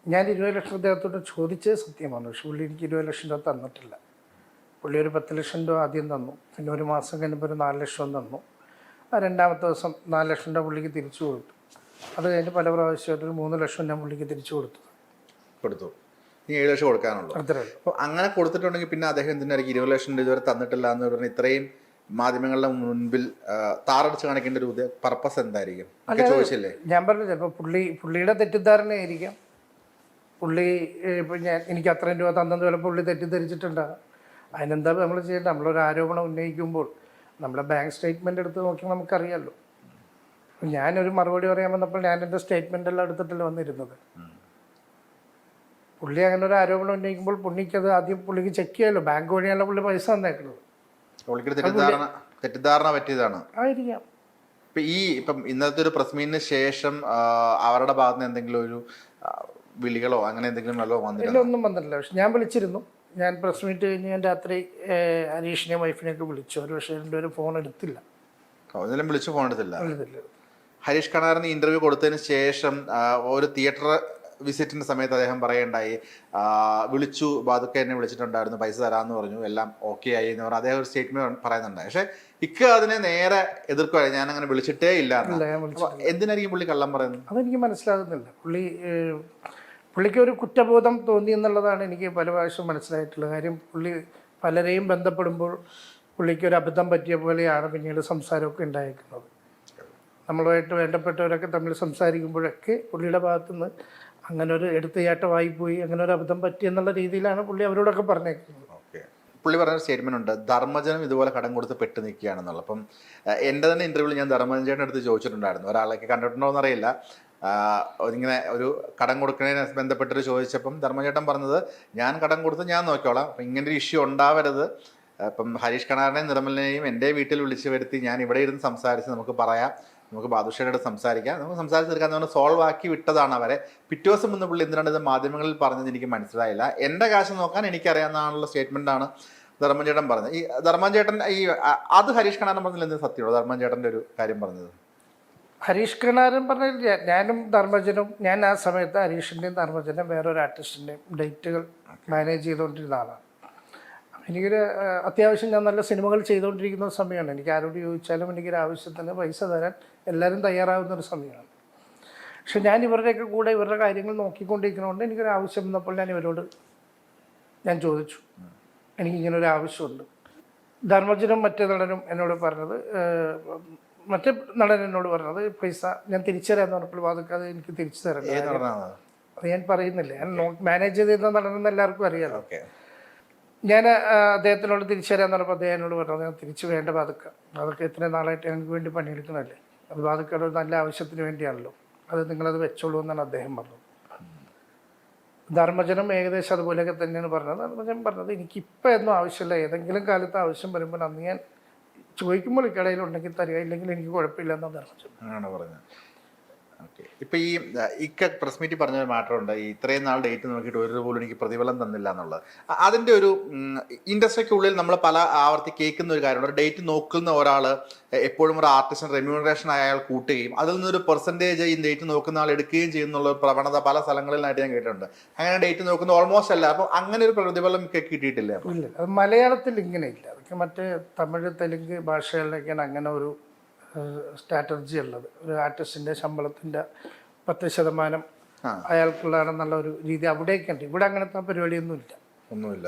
ഞാൻ 20 ലക്ഷം അദ്ദേഹത്തോട് ചോദിച്ചത് സത്യമാണ്. പക്ഷെ പുള്ളി എനിക്ക് 20 ലക്ഷം രൂപ തന്നിട്ടില്ല. പുള്ളി ഒരു 10 ലക്ഷം രൂപ ആദ്യം തന്നു, പിന്നെ ഒരു മാസം കഴിഞ്ഞപ്പോൾ ഒരു 4 ലക്ഷം തന്നു. ആ രണ്ടാമത്തെ ദിവസം 4 ലക്ഷം രൂപ പുള്ളിക്ക് തിരിച്ചു കൊടുത്തു. അത് കഴിഞ്ഞ് പല പ്രാവശ്യമായിട്ട് ഒരു 3 ലക്ഷം ഞാൻ പുള്ളിക്ക് തിരിച്ചു കൊടുത്തു. ഇനി 7 ലക്ഷം കൊടുക്കാനുള്ളൂ. അത്രേ ഉള്ളൂ. അപ്പോൾ അങ്ങനെ കൊടുത്തിട്ടുണ്ടെങ്കിൽ പിന്നെ അദ്ദേഹം എന്തിനായിരിക്കും 20 ലക്ഷം രൂപ ഇതുവരെ തന്നിട്ടില്ല എന്ന് പറഞ്ഞാൽ ഇത്രയും മാധ്യമങ്ങളുടെ മുൻപിൽ താറടിച്ച് കാണിക്കേണ്ട ഒരു പർപ്പസ് എന്തായിരിക്കും ചോദിച്ചില്ലേ? ഞാൻ പറഞ്ഞു ചിലപ്പോൾ പുള്ളിയുടെ തെറ്റിദ്ധാരണയായിരിക്കാം. പുള്ളി ഇപ്പം എനിക്ക് അത്രയും രൂപ തന്നെന്ന് ചിലപ്പോൾ പുള്ളി തെറ്റിദ്ധരിച്ചിട്ടുണ്ടാകും. അതിനെന്താ നമ്മൾ ചെയ്യേണ്ടത്? നമ്മളൊരു ആരോപണം ഉന്നയിക്കുമ്പോൾ നമ്മളെ ബാങ്ക് സ്റ്റേറ്റ്മെൻറ്റ് എടുത്ത് നോക്കിയാൽ നമുക്കറിയാമല്ലോ. ഞാനൊരു മറുപടി പറയാൻ വന്നപ്പോൾ ഞാൻ എൻ്റെ സ്റ്റേറ്റ്മെൻ്റ് എല്ലാം എടുത്തിട്ടല്ലേ വന്നിരുന്നത്. പുള്ളി അങ്ങനെ ഒരു ആരോപണം ഉന്നയിക്കുമ്പോൾ പുള്ളിക്കത് ആദ്യം പുള്ളിക്ക് ചെക്ക് ചെയ്യാമല്ലോ. ബാങ്ക് വഴിയാണല്ലോ പുള്ളി പൈസ തന്നേക്കുന്നത്. തെറ്റിദ്ധാരണ പറ്റിയതാണ് ആയിരിക്കാം. ഇപ്പം ഇന്നത്തെ ഒരു പ്രസ് മീറ്റിന് ശേഷം അവരുടെ ഭാഗത്ത് നിന്ന് എന്തെങ്കിലും ഒരു വിളികളോ അങ്ങനെ എന്തെങ്കിലും ഇല്ല, ഒന്നും വന്നിട്ടില്ല. പക്ഷെ ഞാൻ വിളിച്ചിരുന്നു. ഞാൻ പ്രസ് മീറ്റ് കഴിഞ്ഞ് ഞാൻ രാത്രി ഹരീഷിനെയും വൈഫിനെയൊക്കെ വിളിച്ചു. ഒരു പക്ഷേ രണ്ടുപേരും ഫോൺ എടുത്തില്ല. ഫോൺ എടുത്തില്ല. ഹരീഷ് കണാറിന് ഇന്റർവ്യൂ കൊടുത്തതിന് ശേഷം ഒരു തിയേറ്റർ വിസിറ്റിന്റെ സമയത്ത് അദ്ദേഹം പറയുണ്ടായി, വിളിച്ചു, ബാദുക്ക എന്നെ വിളിച്ചിട്ടുണ്ടായിരുന്നു, പൈസ തരാമെന്ന് പറഞ്ഞു, എല്ലാം ഓക്കെ ആയി എന്ന് പറഞ്ഞു അദ്ദേഹം ഒരു സ്റ്റേറ്റ്മെന്റ് പറയുന്നുണ്ടായി. പക്ഷെ അതിനെ നേരെ എതിർക്കുകയാണ്, ഞാൻ അങ്ങനെ വിളിച്ചിട്ടേ ഇല്ല. എന്തിനായിരിക്കും പുള്ളി കള്ളം പറയുന്നത്? അതെനിക്ക് മനസ്സിലാകുന്നില്ല. പുള്ളിക്ക് ഒരു കുറ്റബോധം തോന്നി എന്നുള്ളതാണ് എനിക്ക് പല പ്രാവശ്യം മനസ്സിലായിട്ടുള്ള കാര്യം. പുള്ളി പലരെയും ബന്ധപ്പെടുമ്പോൾ പുള്ളിക്ക് ഒരു അബദ്ധം പറ്റിയ പോലെയാണ് പിന്നീട് സംസാരമൊക്കെ ഉണ്ടായിരിക്കുന്നത്. നമ്മളുമായിട്ട് വേണ്ടപ്പെട്ടവരൊക്കെ തമ്മിൽ സംസാരിക്കുമ്പോഴൊക്കെ പുള്ളിയുടെ ഭാഗത്തുനിന്ന് അങ്ങനെ ഒരു എടുത്തുചാട്ടമായി പോയി, അങ്ങനെ ഒരു അബദ്ധം പറ്റി എന്നുള്ള രീതിയിലാണ് പുള്ളി അവരോടൊക്കെ പറഞ്ഞേക്കുന്നത്. പുള്ളി പറഞ്ഞ സ്റ്റേറ്റ്മെന്റ് ഉണ്ട്, ധർമ്മജനം ഇതുപോലെ കടം കൊടുത്ത് പെട്ട് നിൽക്കുകയാണെന്നുള്ളത്. അപ്പം എൻ്റെ തന്നെ ഇന്റർവ്യൂവിൽ ഞാൻ ധർമ്മജൻ ചേട്ടൻ്റെ അടുത്ത് ചോദിച്ചിട്ടുണ്ടായിരുന്നു, ഒരാളൊക്കെ കണ്ടിട്ടുണ്ടോ എന്നറിയില്ല, ഇങ്ങനെ ഒരു കടം കൊടുക്കുന്നതിനെ ബന്ധപ്പെട്ടിട്ട് ചോദിച്ചപ്പം ധർമ്മചേട്ടൻ പറഞ്ഞത്, ഞാൻ കടം കൊടുത്ത് ഞാൻ നോക്കിക്കോളാം, അപ്പം ഇങ്ങനെ ഒരു ഇഷ്യൂ ഉണ്ടാവരുത്, ഇപ്പം ഹരീഷ് കണാറിനെയും നിർമ്മലിനെയും എൻ്റെ വീട്ടിൽ വിളിച്ചു വരുത്തി ഞാൻ ഇവിടെ ഇരുന്ന് സംസാരിച്ച് നമുക്ക് പറയാം, നമുക്ക് ബാദുഷയുടെ സംസാരിക്കാം, നമുക്ക് സംസാരിച്ച് തീർക്കാൻ പറഞ്ഞ് സോൾവ് ആക്കി വിട്ടതാണ് അവരെ. പിറ്റേ ദിവസം മുന്ന് പുള്ളി എന്തിനാണ് ഇത് മാധ്യമങ്ങളിൽ പറഞ്ഞത് എനിക്ക് മനസ്സിലായില്ല, എൻ്റെ കാശ് നോക്കാൻ എനിക്കറിയാവുന്നതാണുള്ള സ്റ്റേറ്റ്മെൻറ്റാണ് ധർമ്മചേട്ടൻ പറഞ്ഞത്. ഈ ധർമ്മചേട്ടൻ അത് ഹരീഷ് കണാരൻ പറഞ്ഞതിൽ എന്ത് സത്യമുള്ളൂ? ധർമ്മചേട്ടൻ്റെ ഒരു കാര്യം പറഞ്ഞത് ഹരീഷ് കണാരൻ പറഞ്ഞില്ല. ഞാനും ധർമ്മജനും, ഞാൻ ആ സമയത്ത് ഹരീഷിൻ്റെയും ധർമ്മജനും വേറൊരു ആർട്ടിസ്റ്റിൻ്റെയും ഡേറ്റുകൾ മാനേജ് ചെയ്തുകൊണ്ടിരുന്ന ആളാണ്. എനിക്കൊരു അത്യാവശ്യം ഞാൻ നല്ല സിനിമകൾ ചെയ്തുകൊണ്ടിരിക്കുന്ന സമയമാണ്. എനിക്ക് ആരോട് ചോദിച്ചാലും എനിക്കൊരു ആവശ്യത്തിന് പൈസ തരാൻ എല്ലാവരും തയ്യാറാകുന്നൊരു സമയമാണ്. പക്ഷെ ഞാൻ ഇവരുടെയൊക്കെ കൂടെ ഇവരുടെ കാര്യങ്ങൾ നോക്കിക്കൊണ്ടിരിക്കുന്നതുകൊണ്ട് എനിക്കൊരു ആവശ്യം വന്നപ്പോൾ ഞാൻ ഇവരോട് ചോദിച്ചു, എനിക്കിങ്ങനൊരു ആവശ്യമുണ്ട്. ധർമ്മജനും മറ്റേ നടനും എന്നോട് പറഞ്ഞത്, മറ്റേ നടൻ എന്നോട് പറഞ്ഞത് പൈസ ഞാൻ തിരിച്ചു തരാമെന്ന് പറഞ്ഞപ്പോൾ അതൊക്കെ അത് എനിക്ക് തിരിച്ചു തരണം. അത് ഞാൻ പറയുന്നില്ല. ഞാൻ മാനേജ് ചെയ്തിരുന്ന നടനെന്ന് എല്ലാവർക്കും അറിയാമല്ലോ. ഞാൻ അദ്ദേഹത്തിനോട് തിരിച്ചു തരാമെന്ന് പറഞ്ഞപ്പോൾ അദ്ദേഹം എന്നോട് പറഞ്ഞത്, ഞാൻ തിരിച്ചു വേണ്ട അതൊക്കെ ഇത്രയും നാളായിട്ട് ഞങ്ങൾക്ക് വേണ്ടി പണിയെടുക്കുന്നതല്ലേ, അത് ബാധക്കയുടെ ഒരു നല്ല ആവശ്യത്തിന് വേണ്ടിയാണല്ലോ, അത് നിങ്ങളത് വെച്ചോളൂ എന്നാണ് അദ്ദേഹം പറഞ്ഞത്. ധർമ്മജനം ഏകദേശം അതുപോലെയൊക്കെ തന്നെയാണ് പറഞ്ഞത്. ധർമ്മജൻ പറഞ്ഞത്, എനിക്കിപ്പോൾ ഒന്നും ആവശ്യമില്ല, ഏതെങ്കിലും കാലത്ത് ആവശ്യം വരുമ്പോൾ അന്ന് ഞാൻ ചോദിക്കുമ്പോൾ ഇക്കടയിലുണ്ടെങ്കിൽ തരിക, ഇല്ലെങ്കിൽ എനിക്ക് കുഴപ്പമില്ല എന്നാണ് ധർമ്മജൻ അങ്ങനെ പറഞ്ഞത്. ഓക്കെ, ഇപ്പം ഈ പ്രസ് മീറ്റിൽ പറഞ്ഞൊരു മാറ്ററുണ്ട്, ഈ ഇത്രയും നാൾ ഡേറ്റ് നോക്കിയിട്ട് ഒരു പോലും എനിക്ക് പ്രതിഫലം തന്നില്ല എന്നുള്ളത്. അതിൻ്റെ ഒരു ഇൻഡസ്ട്രിക്കുള്ളിൽ നമ്മൾ പല ആവർത്തി കേൾക്കുന്ന ഒരു കാര്യമുണ്ട്, ഒരു ഡേറ്റ് നോക്കുന്ന ഒരാൾ എപ്പോഴും ഒരു ആർട്ടിസ്റ്റിന് റെമ്യൂണറേഷൻ അയാൾ കൂട്ടുകയും അതിൽ നിന്നൊരു പെർസെൻറ്റേജ് ഈ ഡേറ്റ് നോക്കുന്ന ആൾ എടുക്കുകയും ചെയ്യുന്നുള്ള പ്രവണത പല സ്ഥലങ്ങളിലായിട്ട് ഞാൻ കേട്ടിട്ടുണ്ട്. അങ്ങനെ ഡേറ്റ് നോക്കുന്ന ഓൾമോസ്റ്റ് അല്ല. അപ്പം അങ്ങനെ ഒരു പ്രതിഫലം കിട്ടിയിട്ടില്ല? ഇല്ല, അത് മലയാളത്തിൽ ഇങ്ങനെ ഇല്ല. അതൊക്കെ മറ്റേ തമിഴ് തെലുങ്ക് ഭാഷകളിലേക്കാണ് അങ്ങനെ ഒരു സ്ട്രാറ്റജി ഉള്ളത്. ഒരു ആർട്ടിസ്റ്റിൻ്റെ ശമ്പളത്തിൻ്റെ 10% അയാൾക്കുള്ളതാണെന്നുള്ള ഒരു രീതി അവിടേക്കുണ്ട്. ഇവിടെ അങ്ങനത്തെ പരിപാടിയൊന്നുമില്ല.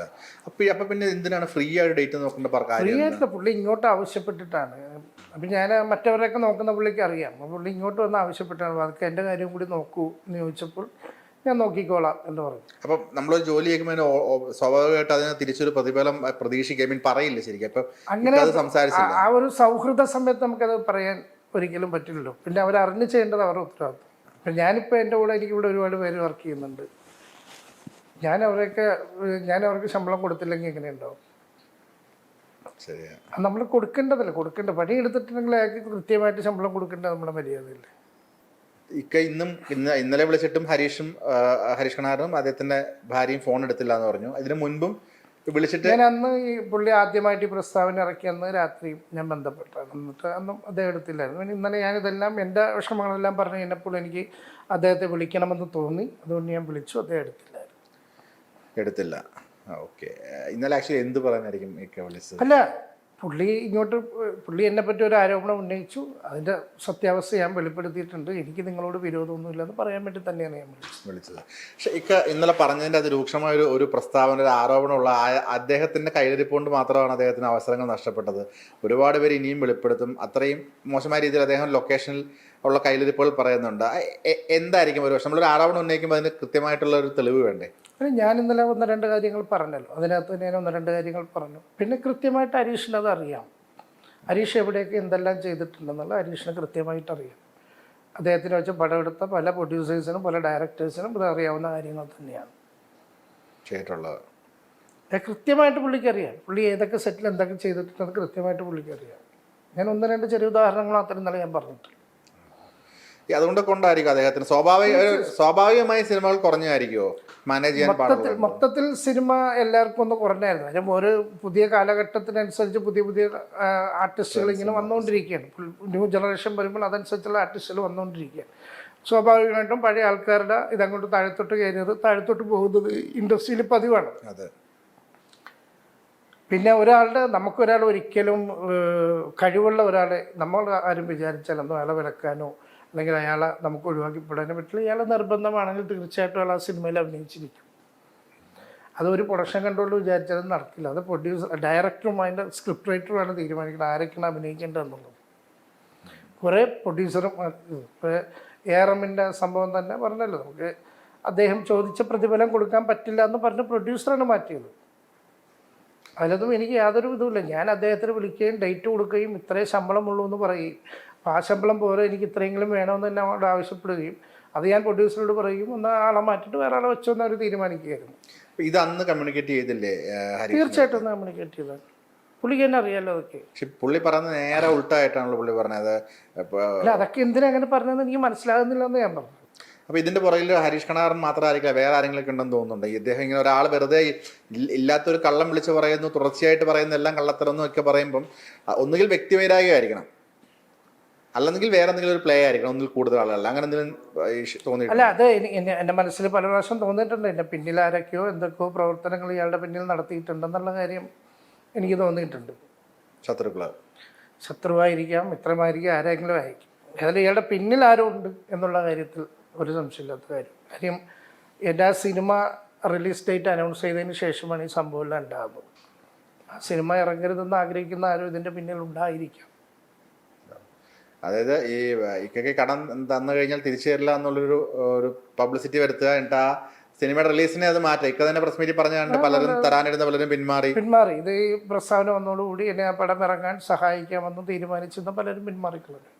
അപ്പം പിന്നെ എന്തിനാണ് ഫ്രീ ആയിട്ട് ഡേറ്റ് നോക്കേണ്ട? ഫ്രീ ആയിട്ടില്ല, പുള്ളി ഇങ്ങോട്ട് ആവശ്യപ്പെട്ടിട്ടാണ്. അപ്പം ഞാൻ മറ്റവരൊക്കെ നോക്കുന്ന പുള്ളിക്ക് അറിയാം. പുള്ളി ഇങ്ങോട്ട് വന്ന് ആവശ്യപ്പെട്ടാണ്, അതൊക്കെ എൻ്റെ കാര്യം കൂടി നോക്കൂ എന്ന് ചോദിച്ചപ്പോൾ ഞാൻ നോക്കിക്കോളാം എന്ന് പറഞ്ഞു. അപ്പം നമ്മളൊരു ജോലി ചെയ്യുമ്പോൾ സ്വാഭാവികമായിട്ട് അതിന് തിരിച്ചൊരു പ്രതിഫലം പ്രതീക്ഷിക്കാൻ പറയില്ല ശരിക്കും. അപ്പം അങ്ങനെ ആ ഒരു സൗഹൃദ സമയത്ത് നമുക്കത് പറയാൻ ഒരിക്കലും പറ്റില്ലല്ലോ. പിന്നെ അവരറിഞ്ഞ് ചെയ്യേണ്ടത് അവരുടെ ഉത്തരവാദിത്വം. അപ്പം ഞാനിപ്പോൾ എൻ്റെ കൂടെ എനിക്കിവിടെ ഒരുപാട് പേര് വർക്ക് ചെയ്യുന്നുണ്ട്. ഞാൻ അവർക്ക് ശമ്പളം കൊടുത്തില്ലെങ്കിൽ എങ്ങനെ ഉണ്ടാവും? നമ്മൾ കൊടുക്കേണ്ട പണി എടുത്തിട്ടുണ്ടെങ്കിൽ അയാൾക്ക് കൃത്യമായിട്ട് ശമ്പളം കൊടുക്കേണ്ടത് നമ്മുടെ മര്യാദയില്ലേ. ഇന്നലെ വിളിച്ചിട്ടും ഹരീഷ് കണാറും അദ്ദേഹത്തിന്റെ ഭാര്യയും ഫോൺ എടുത്തില്ല എന്ന് പറഞ്ഞു. ഇതിനു മുൻപും വിളിച്ചിട്ട് ഞാൻ അന്ന് ഈ പുള്ളി ആദ്യമായിട്ട് ഈ പ്രസ്താവന ഇറക്കിയെന്ന് രാത്രി ഞാൻ ബന്ധപ്പെട്ടത്. എന്നിട്ട് അന്നും അദ്ദേഹം എടുത്തില്ലായിരുന്നു. പിന്നെ ഇന്നലെ ഞാനിതെല്ലാം എൻ്റെ വിഷമങ്ങളെല്ലാം പറഞ്ഞു കഴിഞ്ഞപ്പോൾ എനിക്ക് അദ്ദേഹത്തെ വിളിക്കണമെന്ന് തോന്നി. അതുകൊണ്ട് ഞാൻ വിളിച്ചു. അദ്ദേഹം എടുത്തില്ല. ഓക്കെ. ഇന്നലെ ആക്ച്വലി എന്ത് പറയാനായിരിക്കും ഇക്ക വിളിച്ചത്? അല്ല, പുള്ളി എന്നെ പറ്റി ഒരു ആരോപണം ഉന്നയിച്ചു. അതിൻ്റെ സത്യാവസ്ഥ ഞാൻ വെളിപ്പെടുത്തിയിട്ടുണ്ട്. എനിക്ക് നിങ്ങളോട് വിരോധമൊന്നുമില്ലെന്ന് പറയാൻ വേണ്ടി തന്നെയാണ് ഞാൻ വിളിച്ചത്. പക്ഷെ ഇക്ക ഇന്നലെ പറഞ്ഞതിൻ്റെ അത് രൂക്ഷമായ ഒരു പ്രസ്താവന, ഒരു ആരോപണമുള്ള അദ്ദേഹത്തിൻ്റെ കയ്യിലിരിപ്പുകൊണ്ട് മാത്രമാണ് അദ്ദേഹത്തിന് അവസരങ്ങൾ നഷ്ടപ്പെട്ടത്. ഒരുപാട് പേര് ഇനിയും വെളിപ്പെടുത്തും. അത്രയും മോശമായ രീതിയിൽ അദ്ദേഹം ലൊക്കേഷനിൽ ഉള്ള കയ്യിലിരിപ്പുകൾ പറയുന്നുണ്ട്. എന്തായിരിക്കും ഒരു പക്ഷെ നമ്മളൊരു ആരോപണം ഉന്നയിക്കുമ്പോൾ അതിന് കൃത്യമായിട്ടുള്ള ഒരു തെളിവ് വേണ്ടേ? ഞാൻ ഇന്നലെ 1-2 കാര്യങ്ങൾ പറഞ്ഞല്ലോ. അതിനകത്ത് ഞാൻ 1-2 കാര്യങ്ങൾ പറഞ്ഞു. പിന്നെ കൃത്യമായിട്ട് ഹരീഷിന് അത് അറിയാം. ഹരീഷ് എവിടെയൊക്കെ എന്തെല്ലാം ചെയ്തിട്ടുണ്ടെന്നുള്ള ഹരീഷിന് കൃത്യമായിട്ട് അറിയാം. അദ്ദേഹത്തിന് വെച്ച് പടമെടുത്ത പല പ്രൊഡ്യൂസേഴ്സിനും പല ഡയറക്ടേഴ്സിനും ഇത് അറിയാവുന്ന കാര്യങ്ങൾ തന്നെയാണ് ചെയ്തിട്ടുള്ളത്. കൃത്യമായിട്ട് പുള്ളിക്കറിയാം. പുള്ളി ഏതൊക്കെ സെറ്റിൽ എന്തൊക്കെ ചെയ്തിട്ടുണ്ടെന്ന് കൃത്യമായിട്ട് പുള്ളിക്കറിയാം. ഞാൻ 1-2 ചെറിയ ഉദാഹരണങ്ങൾ മാത്രം ഇന്നലെ ഞാൻ പറഞ്ഞിട്ടുണ്ട്. അതുകൊണ്ട് കൊണ്ടായിരിക്കും അദ്ദേഹത്തിന് സ്വാഭാവികമായി സിനിമകൾ കുറഞ്ഞായിരിക്കുമോ മാനേജ് ചെയ്യാൻ? മൊത്തത്തിൽ സിനിമ എല്ലാവർക്കും ഒന്ന് കുറഞ്ഞായിരുന്നു. അതിന് ഒരു പുതിയ കാലഘട്ടത്തിനനുസരിച്ച് പുതിയ ആർട്ടിസ്റ്റുകൾ ഇങ്ങനെ വന്നുകൊണ്ടിരിക്കുകയാണ്. ന്യൂ ജനറേഷൻ വരുമ്പോൾ അതനുസരിച്ചുള്ള ആർട്ടിസ്റ്റുകൾ വന്നുകൊണ്ടിരിക്കുകയാണ്. സ്വാഭാവികമായിട്ടും പഴയ ആൾക്കാരുടെ ഇതങ്ങോട്ട് താഴത്തോട്ട് കയറിയത് താഴത്തോട്ട് പോകുന്നത് ഇൻഡസ്ട്രിയിൽ പതിവാണ്. പിന്നെ നമുക്കൊരാൾ ഒരിക്കലും കഴിവുള്ള ഒരാളെ നമ്മൾ ആരും വിചാരിച്ചാലൊന്നും അയാളെ വിലക്കാനോ അല്ലെങ്കിൽ അയാളെ നമുക്ക് ഒഴിവാക്കിപ്പെടാനോ പറ്റില്ല. ഇയാളെ നിർബന്ധമാണെങ്കിൽ തീർച്ചയായിട്ടും അയാൾ ആ സിനിമയിൽ അഭിനയിച്ചിരിക്കും. അതൊരു പ്രൊഡക്ഷൻ കൺട്രോൾ വിചാരിച്ചാലും നടക്കില്ല. അത് ഡയറക്ടറും അതിൻ്റെ സ്ക്രിപ്റ്റ് റൈറ്ററുമാണ് തീരുമാനിക്കുന്നത് ആരൊക്കെയാണ് അഭിനയിക്കേണ്ടതെന്നുള്ളത്. കുറേ പ്രൊഡ്യൂസറും ARMൻ്റെ സംഭവം തന്നെ പറഞ്ഞല്ലോ, നമുക്ക് അദ്ദേഹം ചോദിച്ച പ്രതിഫലം കൊടുക്കാൻ പറ്റില്ല എന്ന് പറഞ്ഞ് പ്രൊഡ്യൂസറാണ് മാറ്റിയത്. അതിലൊന്നും എനിക്ക് യാതൊരു ഇതുമില്ല. ഞാൻ അദ്ദേഹത്തിന് വിളിക്കുകയും ഡേറ്റ് കൊടുക്കുകയും ഇത്രയും ശമ്പളമുള്ളൂ എന്ന് പറയുകയും അപ്പോൾ ആ ശമ്പളം പോലെ എനിക്ക് ഇത്രയെങ്കിലും വേണമെന്ന് തന്നെ അവരോട് ആവശ്യപ്പെടുകയും അത് ഞാൻ പ്രൊഡ്യൂസറോട് പറയും ഒന്ന് ആളെ മാറ്റിയിട്ട് വേറെ ആളെ വെച്ചോന്ന് അവർ തീരുമാനിക്കുകയായിരുന്നു. ഇത് അന്ന് കമ്മ്യൂണിക്കേറ്റ് ചെയ്തില്ലേ? തീർച്ചയായിട്ടും ഒന്ന് കമ്മ്യൂണിക്കേറ്റ് ചെയ്താൽ പുള്ളിക്ക് തന്നെ അറിയാമല്ലോ അതൊക്കെ. പക്ഷെ പുള്ളി പറഞ്ഞത് നേരെ ഉൾട്ടായിട്ടാണല്ലോ പുള്ളി പറഞ്ഞത്. അല്ല, അതൊക്കെ എന്തിനാ അങ്ങനെ പറഞ്ഞതെന്ന് എനിക്ക് മനസ്സിലാകുന്നില്ലെന്ന് ഞാൻ പറഞ്ഞു. അപ്പോൾ ഇതിൻ്റെ പുറകിൽ ഹരീഷ് കണാരൻ മാത്രമായിരിക്കില്ല, വേറെ ആരെങ്കിലും ഉണ്ടെന്ന് തോന്നുന്നുണ്ട്. ഇദ്ദേഹം ഇങ്ങനെ ഒരാൾ വെറുതെ ഇല്ലാത്തൊരു കള്ളം വിളിച്ച് പറയുന്നു, തുടർച്ചയായിട്ട് പറയുന്ന എല്ലാം കള്ളത്തരമെന്നും ഒക്കെ പറയുമ്പം ഒന്നുകിൽ വ്യക്തിവൈരാഗ്യമായിരിക്കണം, അല്ലെങ്കിൽ വേറെ എന്തെങ്കിലും ഒരു പ്ലേ ആയിരിക്കണം, ഒന്നിൽ കൂടുതൽ ആളുകൾ അങ്ങനെ എന്തെങ്കിലും തോന്നി? അല്ല, അത് എൻ്റെ മനസ്സിൽ പല പ്രാവശ്യം തോന്നിയിട്ടുണ്ട്. എൻ്റെ പിന്നിൽ ആരൊക്കെയോ എന്തൊക്കെയോ പ്രവർത്തനങ്ങൾ ഇയാളുടെ പിന്നിൽ നടത്തിയിട്ടുണ്ടെന്നുള്ള കാര്യം എനിക്ക് തോന്നിയിട്ടുണ്ട്. ശത്രുവായിരിക്കാം, മിത്രമായിരിക്കാം, ആരെങ്കിലും ആയിരിക്കും. ഏതായാലും ഇയാളുടെ പിന്നിൽ ആരോ ഉണ്ട് എന്നുള്ള കാര്യത്തിൽ ഒരു സംശയമില്ലാത്ത കാര്യം എൻ്റെ സിനിമ റിലീസ് ഡേറ്റ് അനൗൺസ് ചെയ്തതിന് ശേഷമാണ് ഈ സംഭവമെല്ലാം ഉണ്ടാകുന്നത്. ആ സിനിമ ഇറങ്ങരുതെന്ന് ആഗ്രഹിക്കുന്ന ആരും ഇതിൻ്റെ പിന്നിൽ ഉണ്ടായിരിക്കാം. അതായത് ഈ ഇക്കൊക്കെ കടം തന്നു കഴിഞ്ഞാൽ തിരിച്ചു തരില്ല എന്നുള്ളൊരു പബ്ലിസിറ്റി വരുത്തുക, എന്നിട്ട് ആ സിനിമയുടെ റിലീസിനെ അത് മാറ്റാം. ഇക്ക തന്നെ പ്രസ് മീറ്റിൽ പറഞ്ഞാണ്ട് പലരും തരാനിരുന്ന പലരും പിന്മാറി. ഇത് ഈ പ്രസ്താവന വന്നതോടുകൂടി എന്നെ ആ പടം ഇറങ്ങാൻ സഹായിക്കാമെന്ന് തീരുമാനിച്ചെന്ന് പലരും പിന്മാറിക്കളഞ്ഞു.